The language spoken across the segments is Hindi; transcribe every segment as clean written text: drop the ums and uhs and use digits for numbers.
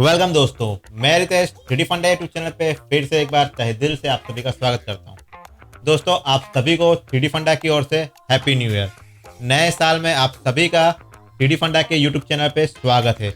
वेलकम दोस्तों, मैं रितेश 3D फंडा यूट्यूब चैनल पे फिर से एक बार तहे दिल से आप सभी का स्वागत करता हूँ। दोस्तों, आप सभी को 3D फंडा की ओर से हैप्पी न्यू ईयर। नए साल में आप सभी का 3D फंडा के यूट्यूब चैनल पे स्वागत है।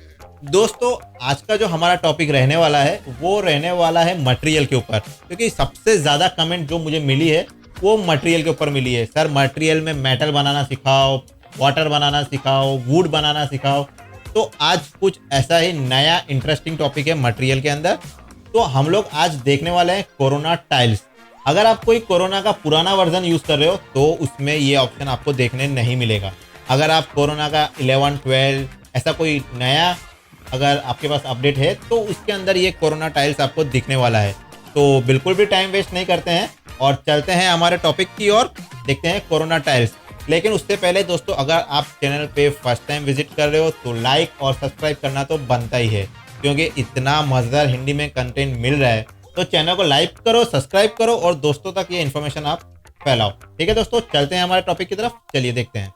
दोस्तों, आज का जो हमारा टॉपिक रहने वाला है वो रहने वाला है मटेरियल के ऊपर, क्योंकि सबसे ज़्यादा कमेंट जो मुझे मिली है वो मटेरियल के ऊपर मिली है। सर, मटेरियल में मेटल बनाना सिखाओ, वाटर बनाना सिखाओ, वुड बनाना सिखाओ। तो आज कुछ ऐसा ही नया इंटरेस्टिंग टॉपिक है मटेरियल के अंदर। तो हम लोग आज देखने वाले हैं कोरोना टाइल्स। अगर आप कोई कोरोना का पुराना वर्जन यूज़ कर रहे हो तो उसमें ये ऑप्शन आपको देखने नहीं मिलेगा। अगर आप कोरोना का 11, 12 ऐसा कोई नया अगर आपके पास अपडेट है तो उसके अंदर ये कोरोना टाइल्स आपको दिखने वाला है। तो बिल्कुल भी टाइम वेस्ट नहीं करते हैं और चलते हैं हमारे टॉपिक की ओर, देखते हैं कोरोना टाइल्स। लेकिन उससे पहले दोस्तों, अगर आप चैनल पे फर्स्ट टाइम विजिट कर रहे हो तो लाइक और सब्सक्राइब करना तो बनता ही है, क्योंकि इतना मज़ेदार हिंदी में कंटेंट मिल रहा है। तो चैनल को लाइक करो, सब्सक्राइब करो और दोस्तों तक ये इन्फॉर्मेशन आप फैलाओ। ठीक है दोस्तों, चलते हैं हमारे टॉपिक की तरफ। चलिए देखते हैं।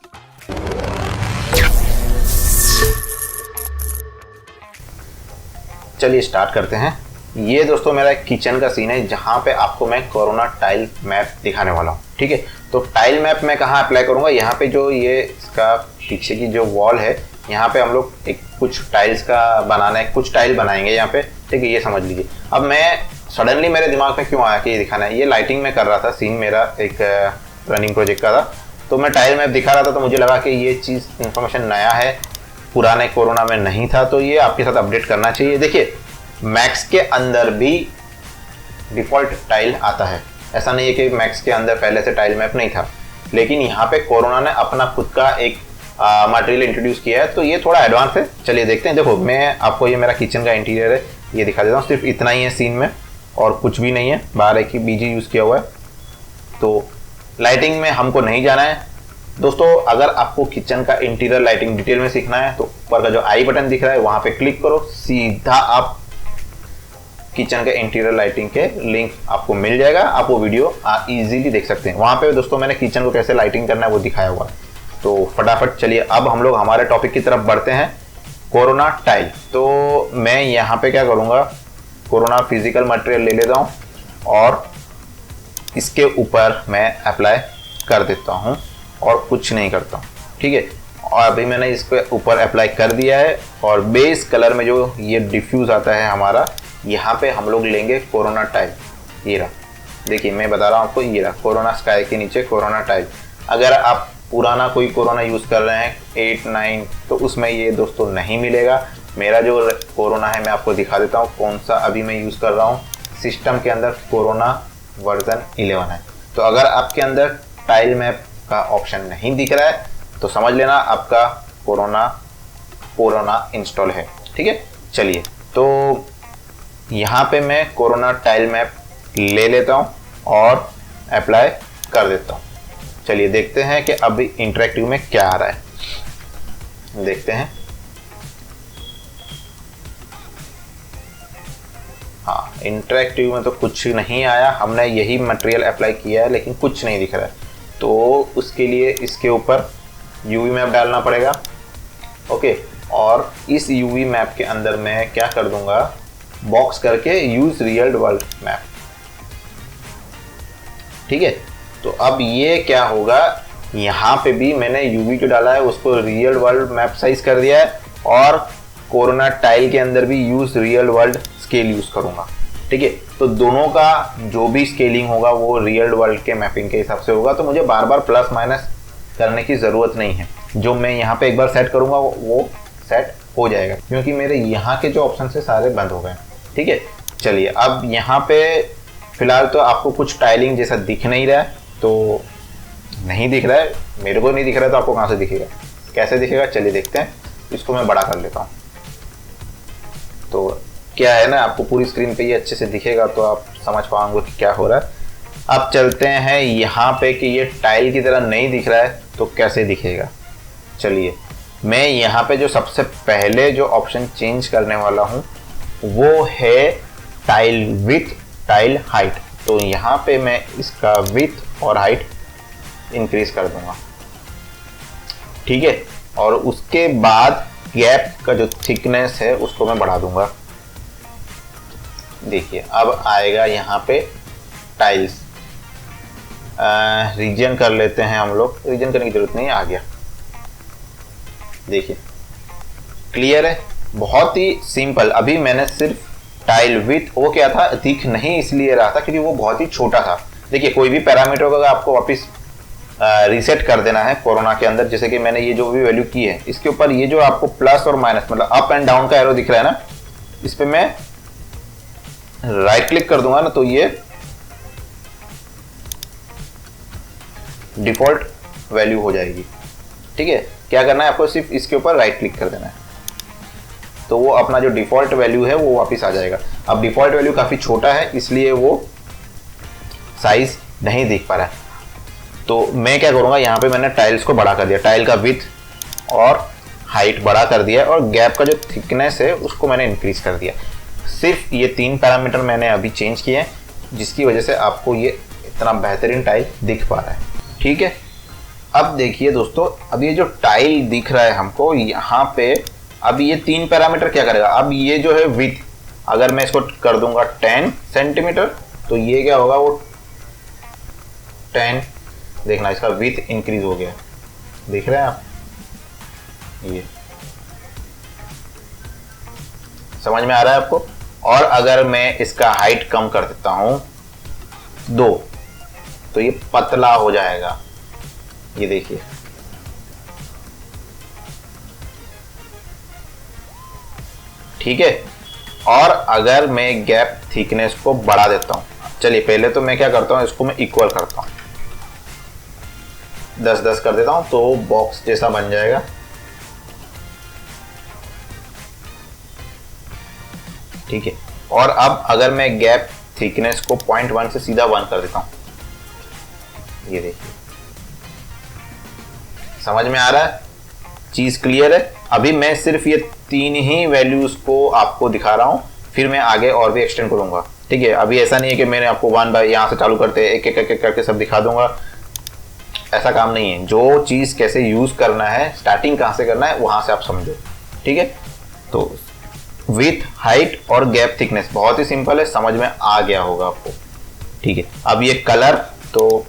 चलिए स्टार्ट करते हैं। ये दोस्तों मेरा एक किचन का सीन है जहाँ पे आपको मैं कोरोना टाइल मैप दिखाने वाला हूँ। ठीक है, तो टाइल मैप मैं कहाँ अप्लाई करूँगा? यहाँ पे जो ये इसका पीछे की जो वॉल है, यहाँ पे हम लोग एक कुछ टाइल्स का बनाना है, कुछ टाइल बनाएंगे यहाँ पे। ठीक है, ये समझ लीजिए। अब मैं सडनली मेरे दिमाग में क्यों आया कि ये दिखाना है? ये लाइटिंग में कर रहा था, सीन मेरा एक रनिंग प्रोजेक्ट का था, तो मैं टाइल मैप दिखा रहा था, तो मुझे लगा कि ये चीज़ इन्फॉर्मेशन नया है, पुराने कोरोना में नहीं था, तो ये आपके साथ अपडेट करना चाहिए। देखिए, मैक्स के अंदर भी डिफ़ॉल्ट टाइल आता है, ऐसा नहीं है कि मैक्स के अंदर पहले से टाइल मैप नहीं था, लेकिन यहाँ पे कोरोना ने अपना खुद का एक मटेरियल इंट्रोड्यूस किया है, तो ये थोड़ा एडवांस है। चलिए देखते हैं। देखो, मैं आपको ये मेरा किचन का इंटीरियर है, ये दिखा देता हूँ। सिर्फ इतना ही है सीन में और कुछ भी नहीं है। बाहर एक ही बीजी यूज़ किया हुआ है, तो लाइटिंग में हमको नहीं जाना है। दोस्तों, अगर आपको किचन का इंटीरियर लाइटिंग डिटेल में सीखना है तो ऊपर का जो आई बटन दिख रहा है वहाँ पे क्लिक करो, सीधा आप किचन के इंटीरियर लाइटिंग के लिंक आपको मिल जाएगा। आप वो वीडियो इजीली देख सकते हैं। वहाँ पे दोस्तों मैंने किचन को कैसे लाइटिंग करना है वो दिखाया हुआ है। तो फटाफट चलिए अब हम लोग हमारे टॉपिक की तरफ बढ़ते हैं, कोरोना टाइल। तो मैं यहाँ पे क्या करूँगा, कोरोना फिजिकल मटेरियल ले लेता हूँ और इसके ऊपर मैं अप्लाई कर देता हूँ और कुछ नहीं करता हूँ। ठीक है, और अभी मैंने इसके ऊपर अप्लाई कर दिया है और बेस कलर में जो ये डिफ्यूज़ आता है हमारा, यहाँ पे हम लोग लेंगे कोरोना टाइल। ये रहा, देखिए मैं बता रहा हूँ आपको, ये रहा कोरोना स्काई के नीचे कोरोना टाइल। अगर आप पुराना कोई कोरोना यूज़ कर रहे हैं 8, 9, तो उसमें ये दोस्तों नहीं मिलेगा। मेरा जो कोरोना है मैं आपको दिखा देता हूँ कौन सा अभी मैं यूज़ कर रहा हूँ। सिस्टम के अंदर कोरोना वर्जन 11 है। तो अगर आपके अंदर टाइल मैप का ऑप्शन नहीं दिख रहा है तो समझ लेना आपका कोरोना इंस्टॉल है। ठीक है, चलिए तो यहाँ पे मैं कोरोना टाइल मैप ले लेता हूँ और अप्लाई कर देता हूँ। चलिए देखते हैं कि अभी इंटरेक्टिव में क्या आ रहा है, देखते हैं। हाँ, इंटरेक्टिव में तो कुछ नहीं आया, हमने यही मटेरियल अप्लाई किया है लेकिन कुछ नहीं दिख रहा है। तो उसके लिए इसके ऊपर यूवी मैप डालना पड़ेगा। ओके, और इस यूवी मैप के अंदर मैं क्या कर दूंगा, बॉक्स करके यूज रियल वर्ल्ड मैप। ठीक है, तो अब ये क्या होगा, यहाँ पे भी मैंने यूवी जो डाला है उसको रियल वर्ल्ड मैप साइज कर दिया है और कोरोना टाइल के अंदर भी use real world scale use करूंगा। ठीक है, तो दोनों का जो भी स्केलिंग होगा वो रियल वर्ल्ड के मैपिंग के हिसाब से होगा, तो मुझे बार बार प्लस माइनस करने की ज़रूरत नहीं है। जो मैं यहाँ पे एक बार सेट करूँगा वो सेट हो जाएगा, क्योंकि मेरे यहाँ के जो ऑप्शन है सारे बंद हो गए। ठीक है, चलिए अब यहाँ पे फिलहाल तो आपको कुछ टाइलिंग जैसा दिख नहीं रहा है, तो नहीं दिख रहा है, मेरे को नहीं दिख रहा है, तो आपको कहाँ से दिखेगा, कैसे दिखेगा? चलिए देखते हैं। इसको मैं बड़ा कर लेता हूँ, तो क्या है ना, आपको पूरी स्क्रीन पे ये अच्छे से दिखेगा तो आप समझ पाओगे कि क्या हो रहा है। अब चलते हैं यहाँ पे कि ये टाइल की तरह नहीं दिख रहा है तो कैसे दिखेगा। चलिए, मैं यहाँ पे जो सबसे पहले जो ऑप्शन चेंज करने वाला हूँ वो है टाइल विथ, टाइल हाइट। तो यहाँ पे मैं इसका विथ और हाइट इंक्रीज कर दूंगा। ठीक है, और उसके बाद गैप का जो थिकनेस है उसको मैं बढ़ा दूंगा। देखिए अब आएगा यहाँ पे टाइल्स, रीजन कर लेते हैं हम लोग, रीजन करने की जरूरत नहीं, आ गया। देखिए क्लियर है, बहुत ही सिंपल। अभी मैंने सिर्फ टाइल विथ, वो क्या था, दिख नहीं इसलिए रहा था क्योंकि वो बहुत ही छोटा था। देखिए कोई भी पैरामीटर को आपको वापस रीसेट कर देना है कोरोना के अंदर, जैसे कि मैंने ये जो भी वैल्यू की है इसके ऊपर ये जो आपको प्लस और माइनस मतलब अप एंड डाउन का एरो दिख रहा है ना, इस पे मैं राइट क्लिक कर दूंगा ना तो ये डिफॉल्ट वैल्यू हो जाएगी। ठीक है, क्या करना है आपको, सिर्फ इसके ऊपर राइट क्लिक कर देना है तो वो अपना जो डिफॉल्ट वैल्यू है वो वापस आ जाएगा। अब डिफॉल्ट वैल्यू काफी छोटा है इसलिए वो साइज नहीं दिख पा रहा है, तो मैं क्या करूंगा, यहाँ पे मैंने टाइल्स को बड़ा कर दिया, टाइल का विड्थ और हाइट बड़ा कर दिया और गैप का जो थिकनेस है उसको मैंने इंक्रीज कर दिया। सिर्फ ये 3 पैरामीटर मैंने अभी चेंज किए हैं जिसकी वजह से आपको ये इतना बेहतरीन टाइल दिख पा रहा है। ठीक है, अब देखिए दोस्तों, अब ये जो टाइल दिख रहा है हमको यहाँ पे, अब ये 3 पैरामीटर क्या करेगा, अब ये जो है विड्थ, अगर मैं इसको कर दूंगा 10 सेंटीमीटर तो ये क्या होगा, वो 10, देखना इसका विड्थ इंक्रीज हो गया, देख रहे हैं आप, ये समझ में आ रहा है आपको। और अगर मैं इसका हाइट कम कर देता हूं 2 तो ये पतला हो जाएगा, ये देखिए। ठीक है, और अगर मैं गैप थिकनेस को बढ़ा देता हूं, चलिए पहले तो मैं क्या करता हूं, इसको मैं इक्वल करता हूं, 10-10 कर देता हूं तो बॉक्स जैसा बन जाएगा। ठीक है, और अब अगर मैं गैप थिकनेस को 0.1 से सीधा 1 कर देता हूं, ये देखिए, समझ में आ रहा है, चीज क्लियर है। अभी मैं सिर्फ ये 3 ही वैल्यूज को आपको दिखा रहा हूं, फिर मैं आगे और भी एक्सटेंड करूंगा। ठीक है, अभी ऐसा नहीं है कि मैंने आपको 1 बाय यहां से चालू करते एक एक करके सब दिखा दूंगा, ऐसा काम नहीं है। जो चीज कैसे यूज करना है, स्टार्टिंग कहां से करना है, वहां से आप समझो। ठीक है, तो विथ, हाइट और गैप थिकनेस बहुत ही सिंपल है, समझ में आ गया होगा आपको। ठीक है, अब ये कलर तो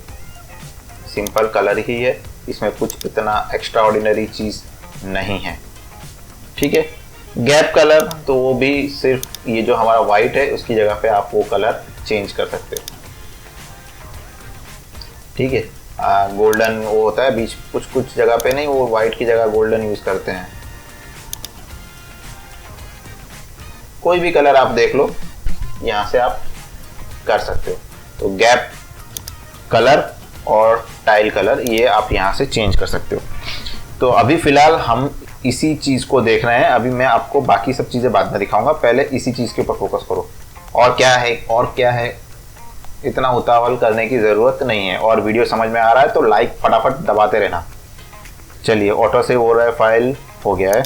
सिंपल कलर ही है, इसमें कुछ इतना एक्स्ट्रा ऑर्डिनरी चीज नहीं है। ठीक है, गैप कलर तो वो भी सिर्फ ये जो हमारा व्हाइट है उसकी जगह पे आप वो कलर चेंज कर सकते हो। ठीक है, गोल्डन वो होता है बीच, कुछ जगह पे नहीं, वो व्हाइट की जगह गोल्डन यूज करते हैं। कोई भी कलर आप देख लो, यहां से आप कर सकते हो। तो गैप कलर और टाइल कलर ये आप यहां से चेंज कर सकते हो। तो अभी फिलहाल हम इसी चीज को देख रहे हैं, अभी मैं आपको बाकी सब चीजें बाद में दिखाऊंगा, पहले इसी चीज के ऊपर फोकस करो। और क्या है, और क्या है, इतना उतावल करने की जरूरत नहीं है। और वीडियो समझ में आ रहा है तो लाइक फटाफट दबाते रहना। चलिए, ऑटो सेव हो रहा है, फाइल हो गया है।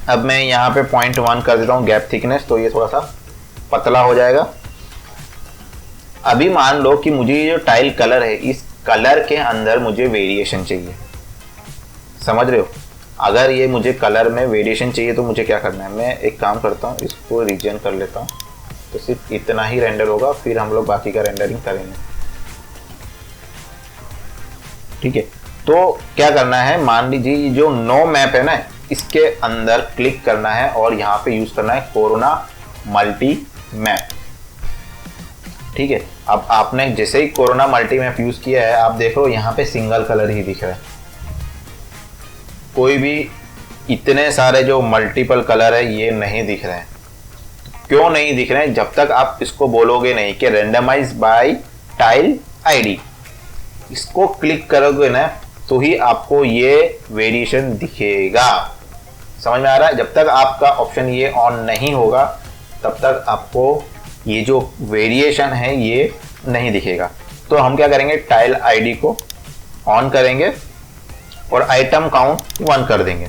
अब मैं यहाँ पे 0.1 कर देता हूँ गैप थिकनेस, तो ये थोड़ा सा पतला हो जाएगा। अभी मान लो कि मुझे ये जो टाइल कलर है, इस कलर के अंदर मुझे वेरिएशन चाहिए, समझ रहे हो। अगर ये मुझे कलर में वेरिएशन चाहिए तो मुझे क्या करना है, मैं एक काम करता हूँ, इसको रीजन कर लेता हूँ, तो सिर्फ इतना ही रेंडर होगा, फिर हम लोग बाकी का रेंडरिंग करेंगे। ठीक है, तो क्या करना है, मान लीजिए ये जो नो मैप है ना, इसके अंदर क्लिक करना है और यहाँ पे यूज करना है कोरोना मल्टी मैप। ठीक है, अब आपने जैसे ही कोरोना मल्टी मैप यूज किया है, आप देखो यहाँ पे सिंगल कलर ही दिख रहा है, कोई भी इतने सारे जो मल्टीपल कलर है ये नहीं दिख रहे हैं। क्यों नहीं दिख रहे हैं, जब तक आप इसको बोलोगे नहीं कि रेंडमाइज बाय टाइल आईडी, इसको क्लिक करोगे ना तो ही आपको ये वेरिएशन दिखेगा। समझ में आ रहा है, जब तक आपका ऑप्शन ये ऑन नहीं होगा तब तक आपको ये जो वेरिएशन है ये नहीं दिखेगा। तो हम क्या करेंगे, टाइल आईडी को ऑन करेंगे और आइटम काउंट 1 कर देंगे।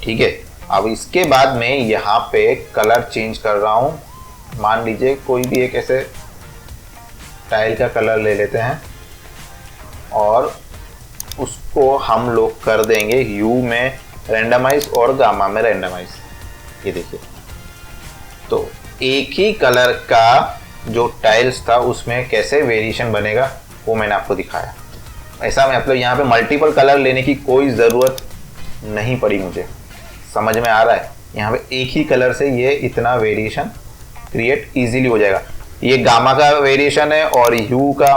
ठीक है, अब इसके बाद में यहाँ पे कलर चेंज कर रहा हूँ, मान लीजिए कोई भी एक ऐसे टाइल का कलर ले लेते हैं और उसको हम लोग कर देंगे ह्यू में रेंडमाइज और गामा में रेंडमाइज। ये देखिए, तो एक ही कलर का जो टाइल्स था उसमें कैसे वेरिएशन बनेगा वो मैंने आपको दिखाया। ऐसा मतलब यहाँ पे मल्टीपल कलर लेने की कोई ज़रूरत नहीं पड़ी मुझे, समझ में आ रहा है। यहाँ पे एक ही कलर से ये इतना वेरिएशन क्रिएट इजीली हो जाएगा। ये गामा का वेरिएशन है और यू का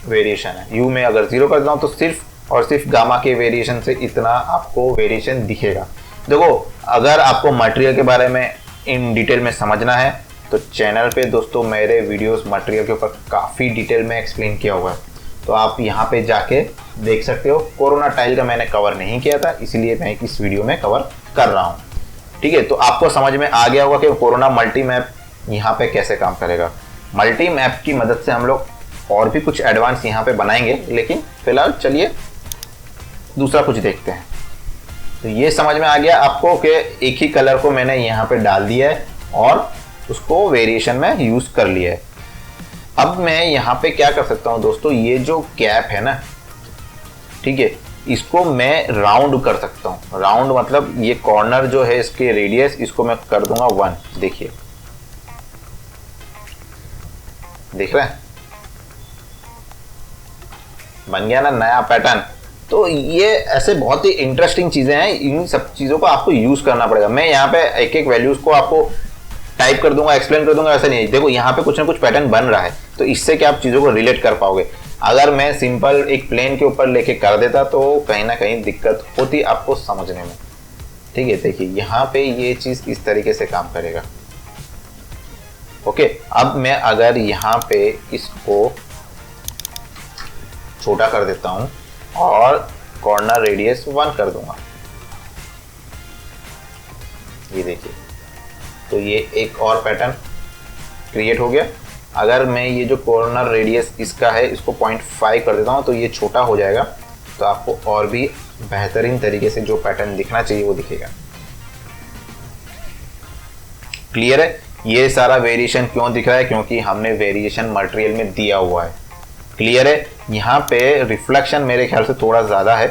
वेरिएशन है। यू में अगर 0 कर देता हूँ तो सिर्फ और सिर्फ गामा के वेरिएशन से इतना आपको वेरिएशन दिखेगा। देखो, अगर आपको मटेरियल के बारे में इन डिटेल में समझना है तो चैनल पे दोस्तों मेरे वीडियोस मटेरियल के ऊपर काफ़ी डिटेल में एक्सप्लेन किया हुआ है, तो आप यहाँ पे जाके देख सकते हो। कोरोना टाइल का मैंने कवर नहीं किया था, इसलिए मैं इस वीडियो में कवर कर रहा हूँ। ठीक है, तो आपको समझ में आ गया होगा कि कोरोना मल्टी मैप यहाँ पे कैसे काम करेगा। मल्टी मैप की मदद से हम लोग और भी कुछ एडवांस यहाँ पे बनाएंगे, लेकिन फिलहाल चलिए दूसरा कुछ देखते हैं। तो ये समझ में आ गया आपको कि एक ही कलर को मैंने यहाँ पे डाल दिया है और उसको वेरिएशन में यूज कर लिया है। अब मैं यहाँ पे क्या कर सकता हूँ दोस्तों, ये जो गैप है ना, ठीक है, इसको मैं राउंड कर सकता हूँ। राउंड मतलब ये कॉर्नर जो है इसके रेडियस, इसको मैं कर दूंगा 1। देखिए, देख रहे हैं, बन गया ना नया पैटर्न। तो ये ऐसे बहुत ही इंटरेस्टिंग चीजें हैं, इन सब चीजों को आपको यूज करना पड़ेगा। मैं यहाँ पे एक एक वैल्यूज को आपको टाइप कर दूंगा, एक्सप्लेन कर दूंगा, ऐसा नहीं। देखो यहाँ पे कुछ ना कुछ पैटर्न बन रहा है, तो इससे क्या आप चीजों को रिलेट कर पाओगे। अगर मैं सिंपल एक प्लेन के ऊपर लेके कर देता तो कहीं ना कहीं दिक्कत होती आपको समझने में। ठीक है, देखिए यहाँ पे ये चीज इस तरीके से काम करेगा। ओके, अब मैं अगर यहाँ पे इसको छोटा कर देता हूं और कॉर्नर रेडियस 1 कर दूंगा, ये देखिए, तो ये एक और पैटर्न क्रिएट हो गया। अगर मैं ये जो कॉर्नर रेडियस इसका है इसको 0.5 कर देता हूं तो ये छोटा हो जाएगा, तो आपको और भी बेहतरीन तरीके से जो पैटर्न दिखना चाहिए वो दिखेगा। क्लियर है? ये सारा वेरिएशन क्यों दिख रहा है? क्योंकि हमने वेरिएशन मटेरियल में दिया हुआ है। क्लियर है? यहाँ पे रिफ्लेक्शन मेरे ख्याल से थोड़ा ज़्यादा है,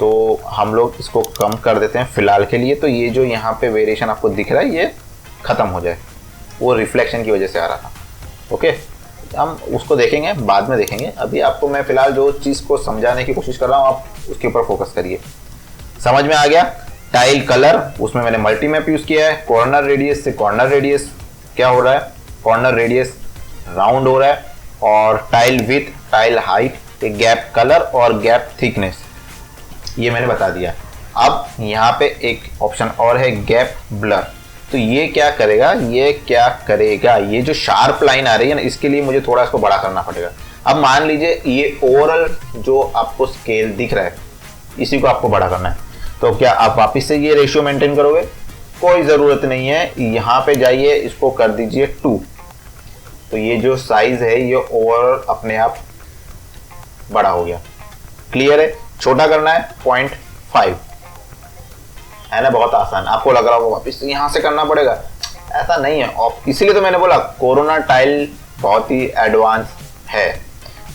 तो हम लोग इसको कम कर देते हैं फिलहाल के लिए। तो ये जो यहाँ पे वेरिएशन आपको दिख रहा है ये ख़त्म हो जाए, वो रिफ्लेक्शन की वजह से आ रहा था। ओके, हम उसको देखेंगे, बाद में देखेंगे। अभी आपको मैं फिलहाल जो चीज़ को समझाने की कोशिश कर रहा हूँ आप उसके ऊपर फोकस करिए। समझ में आ गया? टाइल कलर, उसमें मैंने मल्टी मैप यूज़ किया है। कॉर्नर रेडियस से कॉर्नर रेडियस क्या हो रहा है, कॉर्नर रेडियस राउंड हो रहा है। और tile with, tile height, gap colour और गैप थिकनेस, ये मैंने बता दिया। अब यहाँ पे एक ऑप्शन और है, गैप ब्लर। तो ये क्या करेगा, ये क्या करेगा, ये जो शार्प लाइन आ रही है ना, इसके लिए मुझे थोड़ा इसको बड़ा करना पड़ेगा। अब मान लीजिए ये ओवरऑल जो आपको स्केल दिख रहा है इसी को आपको बड़ा करना है, तो क्या आप वापस से ये रेशियो मेंटेन करोगे? कोई ज़रूरत नहीं है। यहाँ पे जाइए, इसको कर दीजिए 2, तो ये जो साइज है ये ओवरऑल अपने आप बड़ा हो गया। क्लियर है? छोटा करना है 0.5, है ना, बहुत आसान। आपको लग रहा होगा वापस यहाँ से करना पड़ेगा, ऐसा नहीं है। इसीलिए तो मैंने बोला कोरोना टाइल बहुत ही एडवांस है।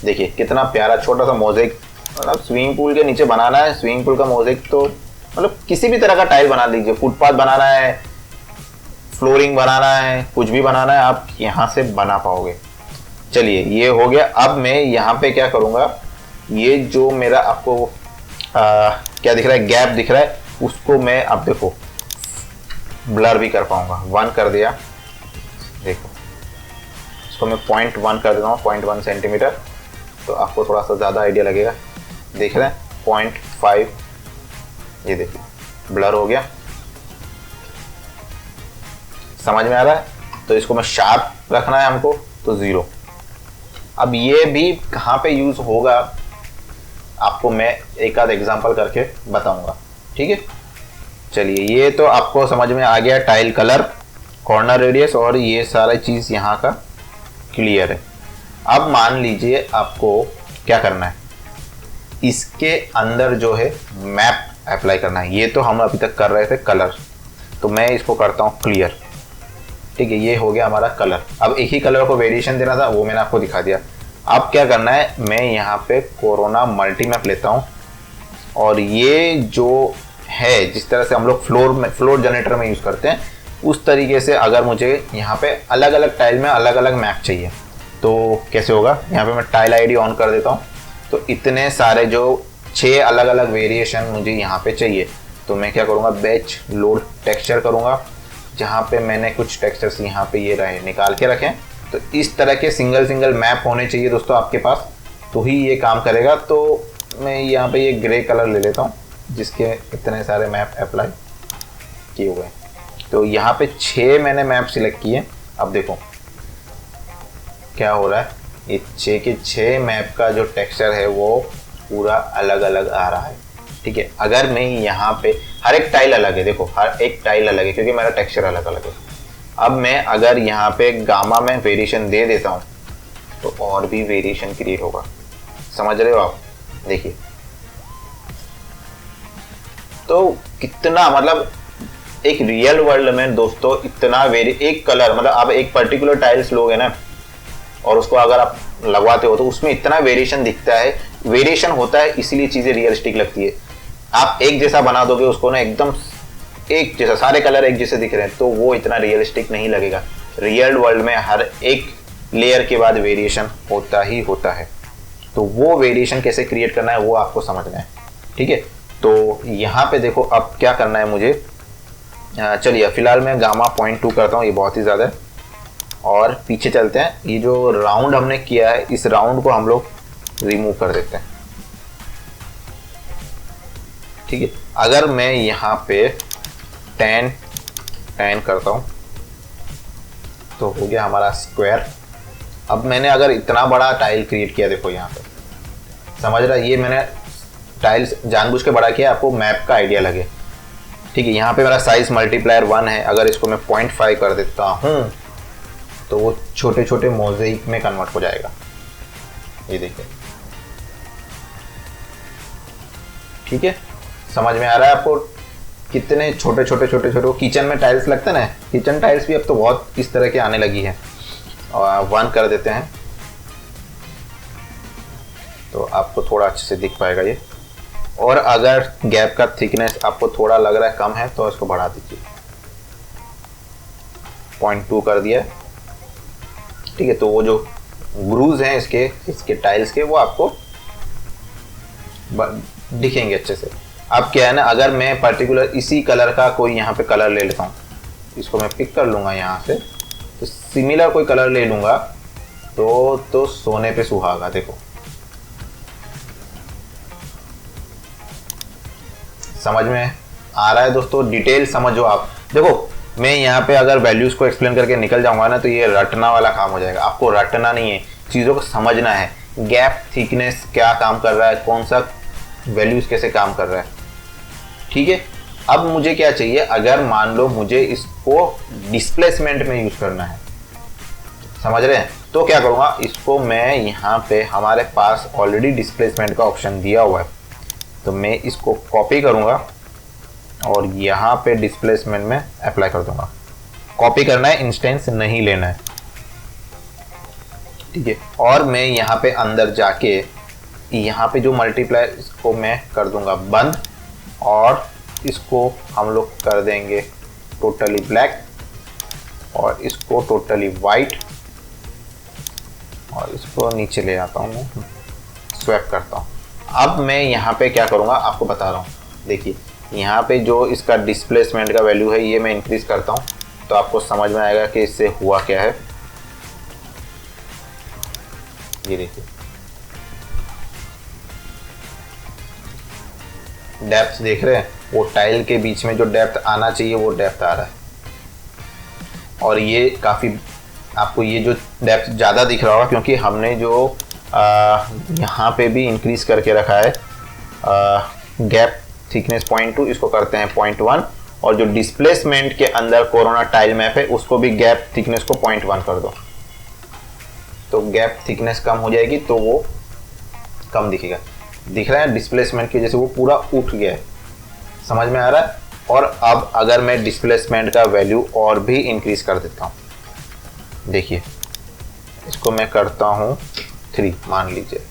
देखिए कितना प्यारा छोटा सा मोज़ेक, मतलब स्विमिंग पूल के नीचे बनाना है, स्विमिंग पूल का मोज़ेक, तो मतलब किसी भी तरह का टाइल बना लीजिए। फुटपाथ बनाना है, फ्लोरिंग बनाना है, कुछ भी बनाना है, आप यहाँ से बना पाओगे। चलिए ये हो गया। अब मैं यहाँ पे क्या करूँगा, ये जो मेरा आपको क्या दिख रहा है, गैप दिख रहा है, उसको मैं अब देखो ब्लर भी कर पाऊंगा। 1 कर दिया, देखो इसको मैं 0.1 कर देता हूँ, 0.1 सेंटीमीटर, तो आपको थोड़ा सा ज़्यादा आइडिया लगेगा। देख रहे हैं 0.5, ये देखिए ब्लर हो गया। समझ में आ रहा है? तो इसको मैं शार्प रखना है हमको, तो 0। अब ये भी कहाँ पे यूज़ होगा आपको मैं एक आध एग्जांपल करके बताऊंगा। ठीक है, चलिए ये तो आपको समझ में आ गया, टाइल कलर, कॉर्नर रेडियस और ये सारा चीज़ यहाँ का क्लियर है। अब मान लीजिए आपको क्या करना है, इसके अंदर जो है मैप अप्लाई करना है। ये तो हम अभी तक कर रहे थे कलर, तो मैं इसको करता हूँ क्लियर। ठीक है, ये हो गया हमारा कलर। अब एक ही कलर को वेरिएशन देना था, वो मैंने आपको दिखा दिया। अब क्या करना है, मैं यहाँ पे कोरोना मल्टी मैप लेता हूँ और ये जो है जिस तरह से हम लोग फ्लोर जनरेटर में यूज़ करते हैं, उस तरीके से अगर मुझे यहाँ पे अलग अलग टाइल में अलग अलग मैप चाहिए तो कैसे होगा, यहाँ पे मैं टाइल आईडी ऑन कर देता हूँ। तो इतने सारे जो 6 अलग अलग वेरिएशन मुझे यहाँ पे चाहिए, तो मैं क्या करूँगा, बैच लोड टेक्सचर करूँगा, जहाँ पे मैंने कुछ टेक्सचर्स यहाँ पे ये रहे निकाल के रखें। तो इस तरह के सिंगल सिंगल मैप होने चाहिए दोस्तों आपके पास, तो ही ये काम करेगा। तो मैं यहाँ पे ये ग्रे कलर ले लेता हूँ जिसके इतने सारे मैप अप्लाई किए हुए हैं। तो यहाँ पे 6 मैंने मैप सिलेक्ट किए। अब देखो क्या हो रहा है, ये 6 के 6 मैप का जो टेक्सचर है वो पूरा अलग अलग आ रहा है। ठीक है, अगर मैं यहाँ पे हर एक टाइल अलग है, देखो हर एक टाइल अलग है क्योंकि मेरा टेक्सचर अलग अलग है। अब मैं अगर यहाँ पे गामा में वेरिएशन दे देता हूँ तो और भी वेरिएशन क्रिएट होगा, समझ रहे हो आप। देखिए तो कितना मतलब एक रियल वर्ल्ड में दोस्तों इतना एक कलर मतलब आप एक पर्टिकुलर टाइल्स लोगे ना और उसको अगर आप लगवाते हो तो उसमें इतना वेरिएशन दिखता है, वेरिएशन होता है इसीलिए चीजें रियलिस्टिक लगती है। आप एक जैसा बना दोगे उसको ना, एकदम एक जैसा सारे कलर एक जैसे दिख रहे हैं, तो वो इतना रियलिस्टिक नहीं लगेगा। रियल वर्ल्ड में हर एक लेयर के बाद वेरिएशन होता ही होता है, तो वो वेरिएशन कैसे क्रिएट करना है वो आपको समझना है। ठीक है, तो यहाँ पे देखो अब क्या करना है मुझे। चलिए फिलहाल मैं गामा 0.2 करता हूँ, ये बहुत ही ज़्यादा है। और पीछे चलते हैं, ये जो राउंड हमने किया है इस राउंड को हम लोग रिमूव कर देते हैं। ठीक है, अगर मैं यहाँ पे 10 करता हूँ तो हो गया हमारा स्क्वायर। अब मैंने अगर इतना बड़ा टाइल क्रिएट किया, देखो यहाँ पे समझ रहा है, ये मैंने टाइल्स जानबूझ के बड़ा किया आपको मैप का आइडिया लगे। ठीक है, यहाँ पे मेरा साइज मल्टीप्लायर 1 है, अगर इसको मैं 0.5 कर देता हूँ तो वो छोटे छोटे मोज़ेइक में कन्वर्ट हो जाएगा। ये देखिए, ठीक है, समझ में आ रहा है आपको कितने छोटे छोटे छोटे छोटे किचन में टाइल्स लगते हैं ना, किचन टाइल्स भी अब तो बहुत इस तरह की आने लगी है। और 1 कर देते हैं तो आपको थोड़ा अच्छे से दिख पाएगा ये। और अगर गैप का थिकनेस आपको थोड़ा लग रहा है कम है तो इसको बढ़ा दीजिए, 0.2 कर दिया है। ठीक है, तो वो जो ग्रूव्स हैं इसके टाइल्स के वो आपको दिखेंगे अच्छे से। अब क्या है ना, अगर मैं पर्टिकुलर इसी कलर का कोई यहाँ पे कलर ले लेता हूँ, इसको मैं पिक कर लूँगा यहाँ से, तो सिमिलर कोई कलर ले लूँगा तो सोने पे सुहागा। देखो समझ में आ रहा है दोस्तों, डिटेल समझो आप। देखो मैं यहाँ पे अगर वैल्यूज को एक्सप्लेन करके निकल जाऊंगा ना तो ये रटना वाला काम हो जाएगा। आपको रटना नहीं है, चीज़ों को समझना है। गैप थिकनेस क्या काम कर रहा है, कौन सा वैल्यूज कैसे काम कर रहा है। ठीक है, अब मुझे क्या चाहिए, अगर मान लो मुझे इसको डिस्प्लेसमेंट में यूज करना है, समझ रहे हैं, तो क्या करूँगा, इसको मैं यहाँ पे हमारे पास ऑलरेडी डिस्प्लेसमेंट का ऑप्शन दिया हुआ है, तो मैं इसको कॉपी करूँगा और यहाँ पे डिस्प्लेसमेंट में अप्लाई कर दूंगा। कॉपी करना है, इंस्टेंस नहीं लेना है। ठीक है, और मैं यहाँ पे अंदर जाके यहाँ पे जो मल्टीप्लायर इसको मैं कर दूंगा बंद, और इसको हम लोग कर देंगे टोटली ब्लैक और इसको टोटली वाइट, और इसको नीचे ले आता हूँ मैं, स्वैप करता हूँ। अब मैं यहाँ पे क्या करूँगा आपको बता रहा हूँ। देखिए यहाँ पे जो इसका डिस्प्लेसमेंट का वैल्यू है ये मैं इंक्रीज करता हूँ तो आपको समझ में आएगा कि इससे हुआ क्या है। ये देखिए डेप्थ देख रहे हैं, वो टाइल के बीच में जो डेप्थ आना चाहिए वो डेप्थ आ रहा है। और ये काफ़ी आपको ये जो डेप्थ ज़्यादा दिख रहा होगा क्योंकि हमने जो यहाँ पे भी इंक्रीज करके रखा है गैप थिकनेस 0.2, इसको करते हैं 0.1, और जो डिस्प्लेसमेंट के अंदर कोरोना टाइल मैप है उसको भी गैप थिकनेस को 0.1 कर दो, तो गैप थिकनेस कम हो जाएगी तो वो कम दिखेगा। दिख रहा है डिस्प्लेसमेंट की वजह से वो पूरा उठ गया है, समझ में आ रहा है। और अब अगर मैं डिस्प्लेसमेंट का वैल्यू और भी इंक्रीज कर देता हूँ, देखिए इसको मैं करता हूँ 3 मान लीजिए,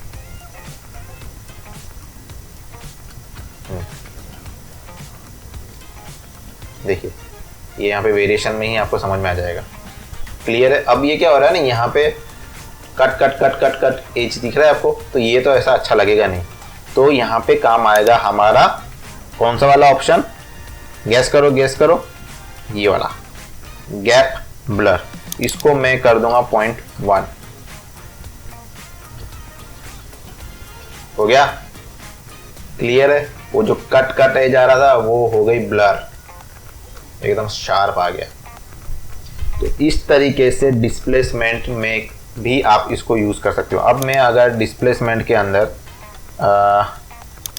देखिए ये यहाँ पे वेरिएशन में ही आपको समझ में आ जाएगा। क्लियर है। अब ये क्या हो रहा है ना, यहाँ पे cut cut cut cut cut edge दिख रहा है आपको, तो ये तो ऐसा अच्छा लगेगा नहीं। तो यहाँ पे काम आएगा हमारा कौन सा वाला ऑप्शन, गैस करो गैस करो, ये वाला गैप ब्लर। इसको मैं कर दूंगा 0.1। हो गया। क्लियर है। वो जो कट कट एज आ रहा था वो हो गई ब्लर, एकदम शार्प आ गया। तो इस तरीके से डिस्प्लेसमेंट में भी आप इसको यूज कर सकते हो। अब मैं अगर डिस्प्लेसमेंट के अंदर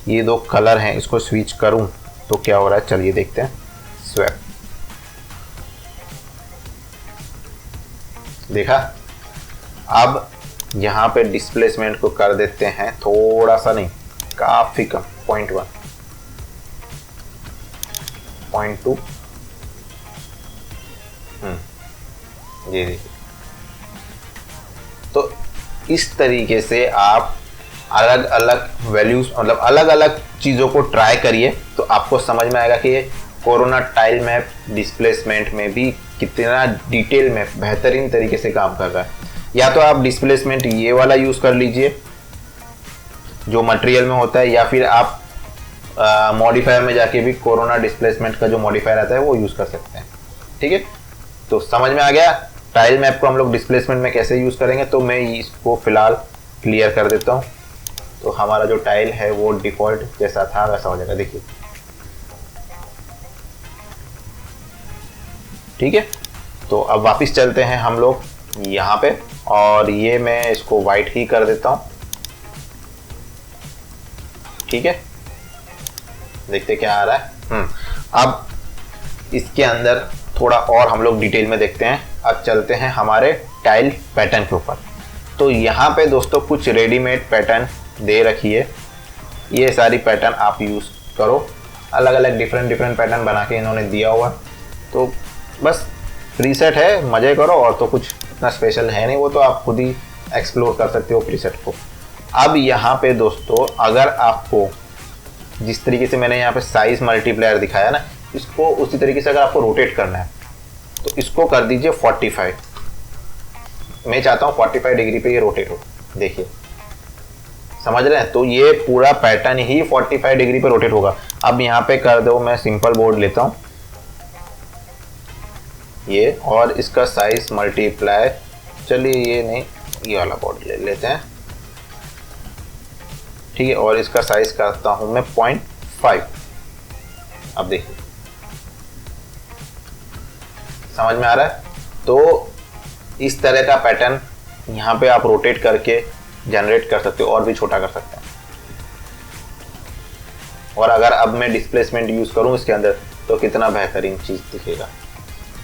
ये दो कलर हैं इसको स्विच करूं तो क्या हो रहा है, चलिए देखते हैं। स्वैप, देखा। अब यहाँ पे डिस्प्लेसमेंट को कर देते हैं थोड़ा सा, नहीं काफी कम, 0.1, 0.2। ये देखिए। तो इस तरीके से आप अलग अलग वैल्यूज, मतलब अलग अलग चीज़ों को ट्राई करिए तो आपको समझ में आएगा कि कोरोना टाइल मैप डिस्प्लेसमेंट में भी कितना डिटेल में बेहतरीन तरीके से काम कर रहा है। या तो आप डिस्प्लेसमेंट ये वाला यूज़ कर लीजिए जो मटेरियल में होता है, या फिर आप मॉडिफायर में जाके भी कोरोना डिस्प्लेसमेंट का जो मॉडिफायर आता है वो यूज़ कर सकते हैं। ठीक है, तो समझ में आ गया टाइल मैप को हम लोग डिस्प्लेसमेंट में कैसे यूज़ करेंगे। तो मैं इसको फिलहाल क्लियर कर देता हूँ। तो हमारा जो टाइल है वो डिफ़ॉल्ट जैसा था वैसा हो जाएगा, देखिए। ठीक है, तो अब वापस चलते हैं हम लोग यहाँ पे, और ये मैं इसको वाइट ही कर देता हूँ। ठीक है, देखते क्या आ रहा है। अब इसके अंदर थोड़ा और हम लोग डिटेल में देखते हैं। अब चलते हैं हमारे टाइल पैटर्न के ऊपर। तो यहाँ पे दोस्तों कुछ रेडीमेड पैटर्न दे रखी है, ये सारी पैटर्न आप यूज़ करो। अलग अलग डिफरेंट पैटर्न बना के इन्होंने दिया हुआ, तो बस प्रीसेट है, मज़े करो। और तो कुछ इतना स्पेशल है नहीं, वो तो आप खुद ही एक्सप्लोर कर सकते हो प्रीसेट को। अब यहाँ पे दोस्तों अगर आपको जिस तरीके से मैंने यहाँ पे साइज मल्टीप्लायर दिखाया ना, इसको उसी तरीके से अगर आपको रोटेट करना है तो इसको कर दीजिए 45। मैं चाहता हूँ 45 डिग्री पे ये रोटेट हो, देखिए समझ रहे हैं। तो ये पूरा पैटर्न ही 45 डिग्री पे रोटेट होगा। अब यहाँ पे कर दो, मैं सिंपल बोर्ड लेता हूँ ये, और इसका साइज मल्टीप्लाई, चलिए ये नहीं, ये वाला बोर्ड ले लेते हैं। ठीक है, और इसका साइज करता हूँ मैं 0.5। अब देखिए समझ में आ रहा है। तो इस तरह का पैटर्न यहाँ पे आप रोटेट करके जनरेट कर सकते हो, और भी छोटा कर सकते हैं। और अगर अब मैं डिस्प्लेसमेंट यूज करूँ इसके अंदर तो कितना बेहतरीन चीज दिखेगा,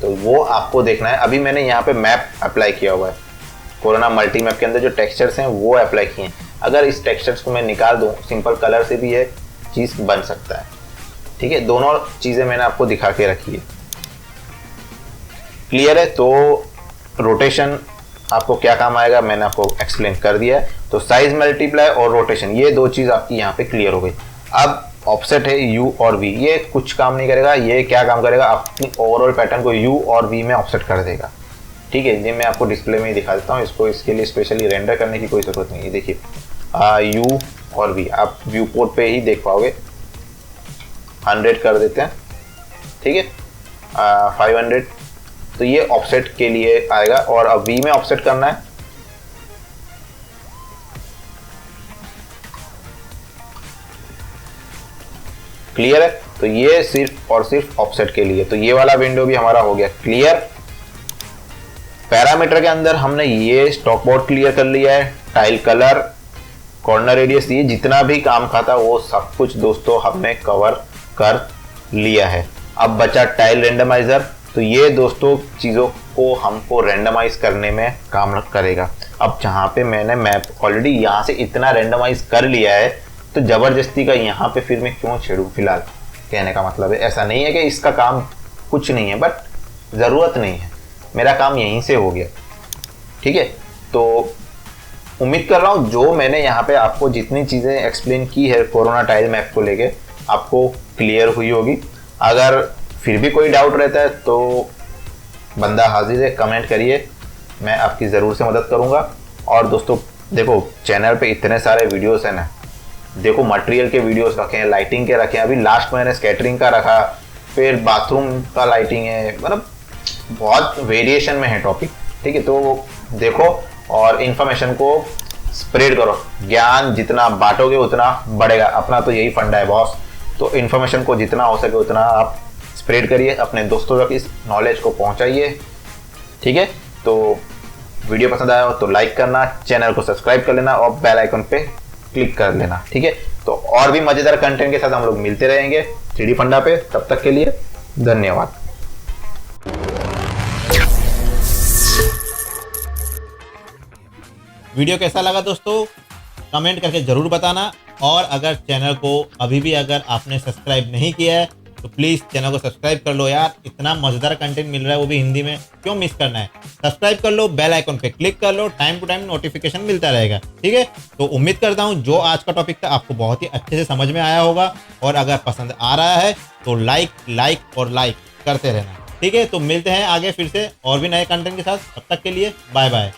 तो वो आपको देखना है। अभी मैंने यहाँ पे मैप अप्लाई किया हुआ है, कोरोना मल्टी मैप के अंदर जो टेक्सचर्स हैं वो अप्लाई किए हैं। अगर इस टेक्सचर्स को मैं निकाल दूँ, सिंपल कलर से भी ये चीज़ बन सकता है। ठीक है, दोनों चीज़ें मैंने आपको दिखा के रखी है। क्लियर है। तो रोटेशन आपको क्या काम आएगा मैंने आपको एक्सप्लेन कर दिया है। तो साइज मल्टीप्लाई और रोटेशन, ये दो चीज़ आपकी यहाँ पे क्लियर हो गई। अब ऑफसेट है यू और वी, ये कुछ काम नहीं करेगा। ये क्या काम करेगा, अपनी ओवरऑल पैटर्न को यू और वी में ऑफसेट कर देगा। ठीक है, ये मैं आपको डिस्प्ले में ही दिखा देता हूँ। इसको इसके लिए स्पेशली रेंडर करने की कोई ज़रूरत नहीं है। देखिए यू और वी आप व्यू पोर्ट पे ही देख पाओगे। 100 कर देते हैं, ठीक है, 500। तो ये ऑफसेट के लिए आएगा। और अब वी में ऑफसेट करना है, क्लियर है। तो ये सिर्फ और सिर्फ ऑफसेट के लिए। तो ये वाला विंडो भी हमारा हो गया क्लियर। पैरामीटर के अंदर हमने ये स्टॉक बोर्ड क्लियर कर लिया है, टाइल कलर, कॉर्नर रेडियस, ये जितना भी काम का था वो सब कुछ दोस्तों हमने कवर कर लिया है। अब बचा टाइल रेंडमाइजर। तो ये दोस्तों चीज़ों को हमको रेंडमाइज करने में काम करेगा। अब जहाँ पे मैंने मैप ऑलरेडी यहाँ से इतना रेंडमाइज कर लिया है, तो ज़बरदस्ती का यहाँ पे फिर मैं क्यों छेड़ूँ। फिलहाल कहने का मतलब है ऐसा नहीं है कि इसका काम कुछ नहीं है, बट ज़रूरत नहीं है, मेरा काम यहीं से हो गया। ठीक है, तो उम्मीद कर रहा हूँ जो मैंने यहाँ पे आपको जितनी चीज़ें एक्सप्लेन की है कोरोना टाइल मैप को लेके, आपको क्लियर हुई होगी। अगर फिर भी कोई डाउट रहता है तो बंदा हाजिर है, कमेंट करिए, मैं आपकी ज़रूर से मदद करूँगा। और दोस्तों देखो चैनल पे इतने सारे वीडियोस हैं ना, देखो मटेरियल के वीडियोस रखे हैं, लाइटिंग के रखे हैं, अभी लास्ट मैंने स्कैटरिंग का रखा, फिर बाथरूम का लाइटिंग है, मतलब बहुत वेरिएशन में है टॉपिक। ठीक है, तो देखो और इन्फॉर्मेशन को स्प्रेड करो, ज्ञान जितना बांटोगे उतना बढ़ेगा, अपना तो यही फंडा है बॉस। तो इन्फॉर्मेशन को जितना हो सके उतना आप स्प्रेड करिए, अपने दोस्तों तक इस नॉलेज को पहुंचाइए। ठीक है, तो वीडियो पसंद आया हो तो लाइक करना, चैनल को सब्सक्राइब कर लेना और बेल आइकन पे क्लिक कर लेना। ठीक है, तो और भी मजेदार कंटेंट के साथ हम लोग मिलते रहेंगे 3D फंडा पे। तब तक के लिए धन्यवाद। वीडियो कैसा लगा दोस्तों कमेंट करके ज़रूर बताना। और अगर चैनल को अभी भी अगर आपने सब्सक्राइब नहीं किया है तो प्लीज़ चैनल को सब्सक्राइब कर लो यार, इतना मज़ेदार कंटेंट मिल रहा है वो भी हिंदी में, क्यों मिस करना है। सब्सक्राइब कर लो, बेल आइकन पे क्लिक कर लो, टाइम टू टाइम नोटिफिकेशन मिलता रहेगा। ठीक है, तो उम्मीद करता हूँ जो आज का टॉपिक था आपको बहुत ही अच्छे से समझ में आया होगा, और अगर पसंद आ रहा है तो लाइक और लाइक करते रहना। ठीक है, तो मिलते हैं आगे फिर से और भी नए कंटेंट के साथ, तब तक के लिए बाय बाय।